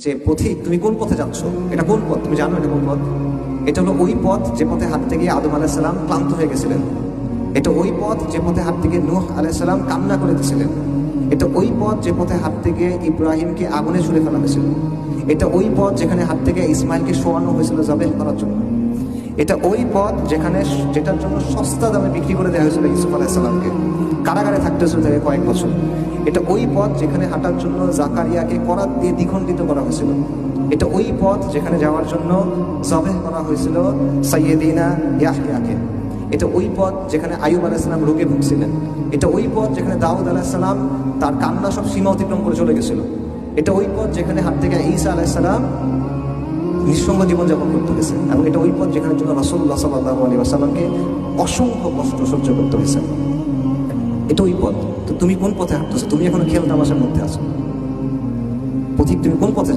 যে পথিক তুমি কোন পথে যাচ্ছ, এটা কোন পথ, তুমি জানো এটা কোন পথ? এটা হলো ওই পথ যে পথে হাঁটতে গিয়ে আদম আলাইহিস সালাম ক্লান্ত হয়ে গেছিলেন। এটা ওই পথ যে পথে হাঁটতে গিয়ে নূহ আলাইহিস সালাম কান্না করে দিয়েছিলেন। এটা ওই পথ যে পথে হাঁটতে গিয়ে ইব্রাহিমকে আগুনে ছুঁড়ে ফেলা হয়েছিল। এটা ওই পথ যেখানে হাঁটতে গিয়ে ইসমাইলকে শোয়ানো হয়েছিল যাবেহ করার জন্য। এটা ওই পথ যেটার জন্য সস্তা দামে বিক্রি করে দেওয়া হয়েছিল ইউসুফ আলাইহিস সালামকে, কারাগারে থাকতে হয়েছিল তাকে কয়েক বছর। এটা ওই পথ যেখানে হাঁটার জন্য জাকারিয়াকে করাত দিয়ে দ্বিখণ্ডিত করা হয়েছিল। এটা ওই পথ যেখানে যাওয়ার জন্য জবেহ করা হয়েছিল সাইয়্যিদিনা ইয়াহইয়াকে। এটা ওই পথ যেখানে আইয়ুব আলাইহিস সালাম রোগে ভুগছিলেন। এটা ওই পথ যেখানে দাউদ আলাইহিস সালাম তার কান্না সব সীমা অতিক্রম করে চলে গেছিল। এটা ওই পথ যেখানে হাঁটতে গিয়ে ঈসা আলাইহিস সালাম নিঃসঙ্গ জীবনযাপন করতে হয়েছে। এবং এটা ওই পথ যেখানে জন্য রাসূলুল্লাহ সাল্লাল্লাহু আলাইহি ওয়াসাল্লামকে অসংখ্য কষ্ট সহ্য করতে হয়েছে। এটা ওই পথ। তো তুমি কোন পথে হাঁটতেছো? তুমি এখনো খেল তামাশার মধ্যে আছো। পথিক তুমি কোন পথে